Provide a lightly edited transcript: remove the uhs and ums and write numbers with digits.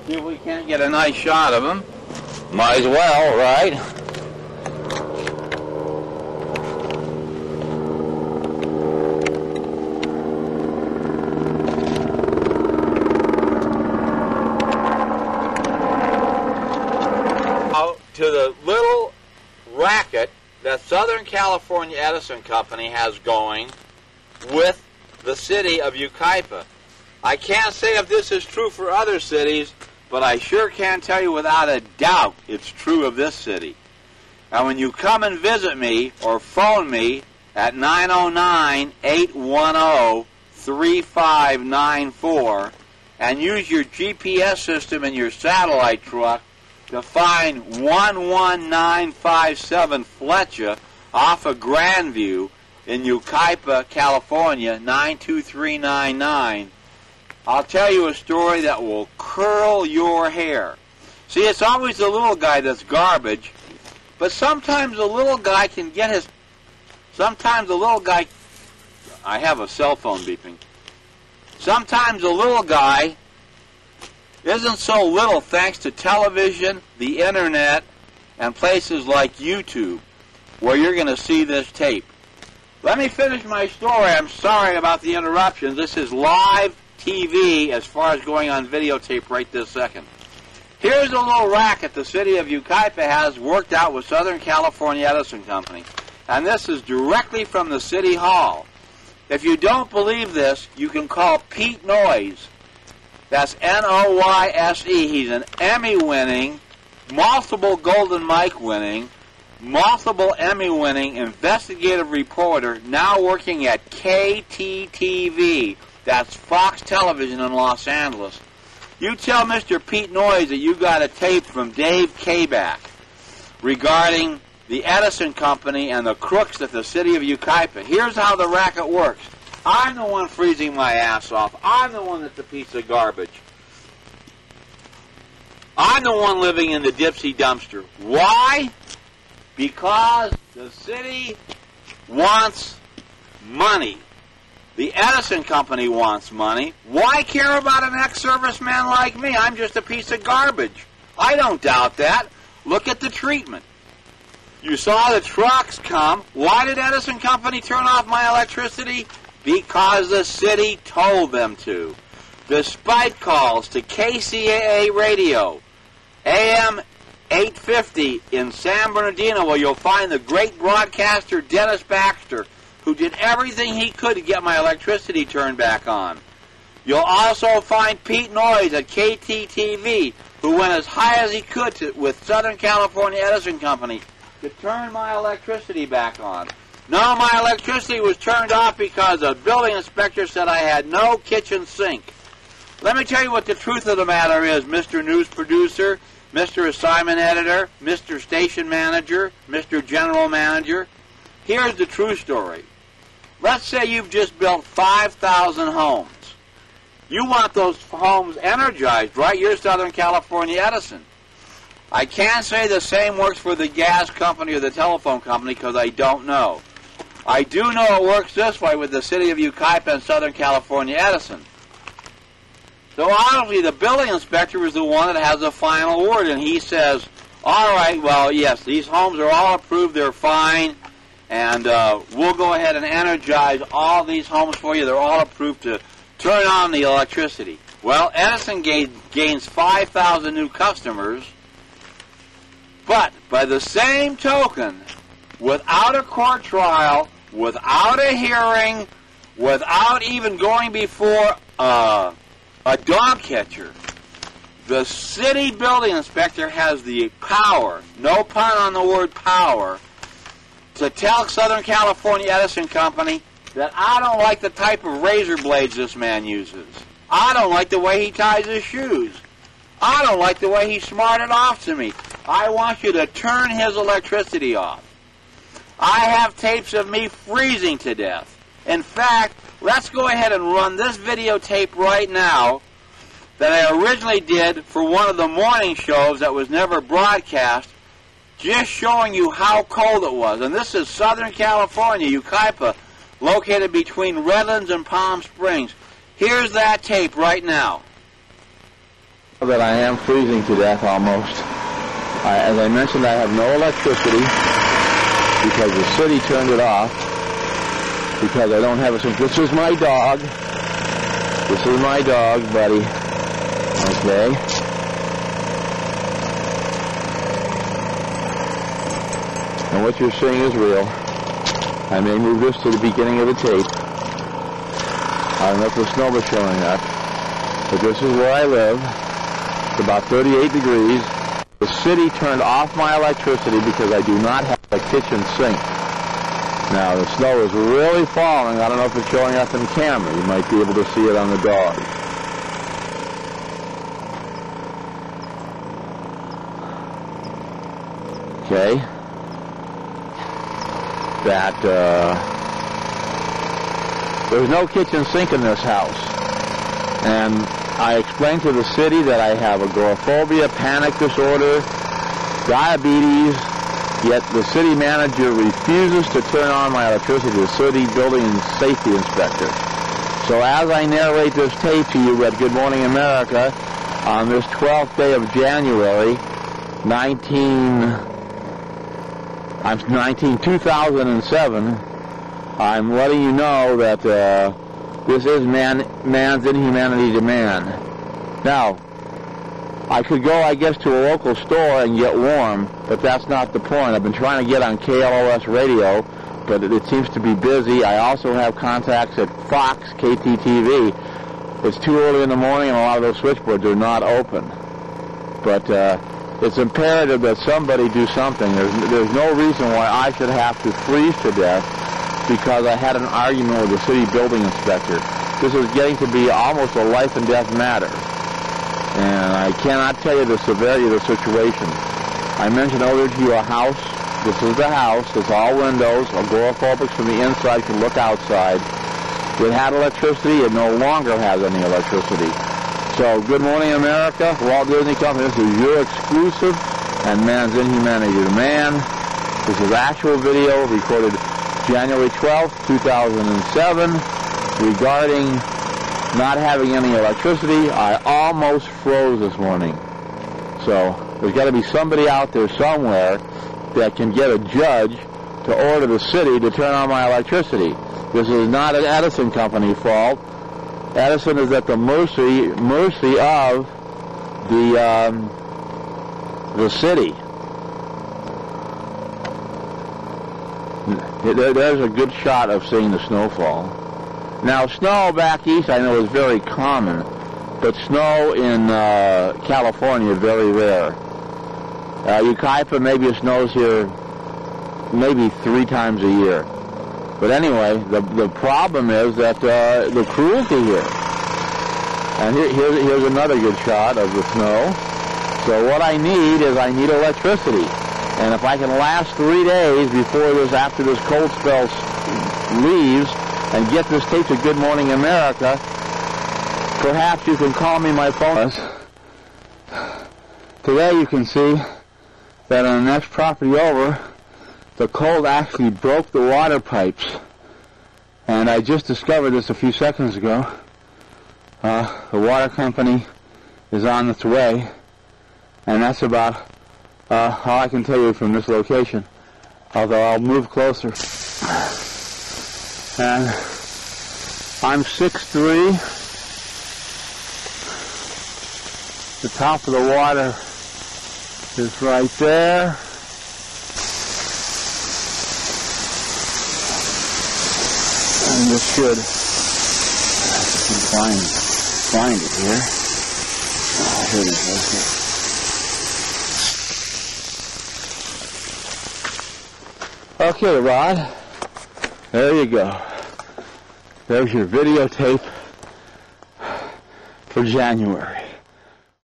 See if we can't get a nice shot of him. Might as well, right? To the little racket that Southern California Edison Company has going with the city of Yucaipa. I can't say if this is true for other cities, but I sure can tell you without a doubt it's true of this city. And when you come and visit me or phone me at 909-810-3594 and use your GPS system in your satellite truck to find 11957 Fletcher off of Grandview in Yucaipa, California, 92399, I'll tell you a story that will curl your hair. See, it's always the little guy that's garbage, but sometimes the little guy can get his... Sometimes the little guy... I have a cell phone beeping. Sometimes the little guy isn't so little thanks to television, the internet, and places like YouTube, where you're going to see this tape. Let me finish my story. I'm sorry about the interruptions. This is live TV as far as going on videotape right this second. Here's a little racket the city of Yucaipa has worked out with Southern California Edison Company. And this is directly from the City Hall. If you don't believe this, you can call Pete Noyes. That's N-O-Y-S-E. He's an Emmy-winning, multiple Golden Mike winning, multiple Emmy-winning investigative reporter now working at KTTV. That's Fox Television in Los Angeles. You tell Mr. Pete Noyes that you got a tape from Dave Kabak regarding the Edison Company and the crooks at the city of Yucaipa. Here's how the racket works. I'm the one freezing my ass off. I'm the one that's a piece of garbage. I'm the one living in the Dipsy dumpster. Why? Because the city wants money. The Edison Company wants money. Why care about an ex-serviceman like me? I'm just a piece of garbage. I don't doubt that. Look at the treatment. You saw the trucks come. Why did Edison Company turn off my electricity? Because the city told them to. Despite calls to KCAA Radio, AM 850 in San Bernardino, where you'll find the great broadcaster Dennis Baxter, who did everything he could to get my electricity turned back on. You'll also find Pete Noyes at KTTV, who went as high as he could with Southern California Edison Company to turn my electricity back on. No, my electricity was turned off because a building inspector said I had no kitchen sink. Let me tell you what the truth of the matter is, Mr. News Producer, Mr. Assignment Editor, Mr. Station Manager, Mr. General Manager. Here's the true story. Let's say you've just built 5,000 homes. You want those homes energized, right? You're Southern California Edison. I can't say the same works for the gas company or the telephone company because I don't know. I do know it works this way with the city of Yucaipa and Southern California Edison. So obviously the building inspector is the one that has the final word, and he says, all right, well, yes, these homes are all approved, they're fine, and we'll go ahead and energize all these homes for you. They're all approved to turn on the electricity. Well, Edison gains 5,000 new customers, but by the same token, without a court trial, without a hearing, without even going before a dog catcher, the city building inspector has the power, no pun on the word power, to tell Southern California Edison Company that I don't like the type of razor blades this man uses. I don't like the way he ties his shoes. I don't like the way he smarted off to me. I want you to turn his electricity off. I have tapes of me freezing to death. In fact, let's go ahead and run this videotape right now that I originally did for one of the morning shows that was never broadcast, just showing you how cold it was. And this is Southern California, Yucaipa, located between Redlands and Palm Springs. Here's that tape right now. That I am freezing to death almost. As I mentioned, I have no electricity because the city turned it off because I don't have a... This is my dog. This is my dog, buddy. Okay. And what you're seeing is real. I may move this to the beginning of the tape. I don't know if the snow is showing up, but this is where I live. It's about 38 degrees. The city turned off my electricity because I do not have a kitchen sink. Now, the snow is really falling. I don't know if it's showing up in camera. You might be able to see it on the dog. Okay. There's no kitchen sink in this house. And I explained to the city that I have agoraphobia, panic disorder, diabetes, yet the city manager refuses to turn on my electricity, the city building and safety inspector. So as I narrate this tape to you at Good Morning America on this 12th day of January, 2007, I'm letting you know that this is man's inhumanity to man. Now, I could go, I guess, to a local store and get warm, but that's not the point. I've been trying to get on KLOS radio, but it seems to be busy. I also have contacts at Fox, KTTV. It's too early in the morning and a lot of those switchboards are not open. But it's imperative that somebody do something. There's no reason why I should have to freeze to death because I had an argument with the city building inspector. This is getting to be almost a life and death matter. And I cannot tell you the severity of the situation. I mentioned earlier to you a house. This is the house. It's all windows. Agoraphobics from the inside can look outside. It had electricity. It no longer has any electricity. So, Good Morning America, Walt Disney Company, this is your exclusive and man's inhumanity to man. This is actual video recorded January 12th, 2007, regarding not having any electricity. I almost froze this morning. So, there's got to be somebody out there somewhere that can get a judge to order the city to turn on my electricity. This is not an Edison Company fault. Edison is at the mercy of the city. There's a good shot of seeing the snowfall. Now, snow back east I know is very common, but snow in California is very rare. Yucaipa, maybe it snows here maybe 3 times a year. But anyway, the problem is that the cruelty here. And here's another good shot of the snow. So what I need is electricity. And if I can last 3 days after this cold spell leaves, and get this tape to Good Morning America, perhaps you can call me. My phone. Today you can see that on the next property over, the cold actually broke the water pipes. And I just discovered this a few seconds ago. The water company is on its way. And that's about all I can tell you from this location. Although I'll move closer. And I'm 6'3". The top of the water is right there. And this should, I can find it here. Oh, here it is, right here. Okay, Rod. There you go. There's your videotape for January.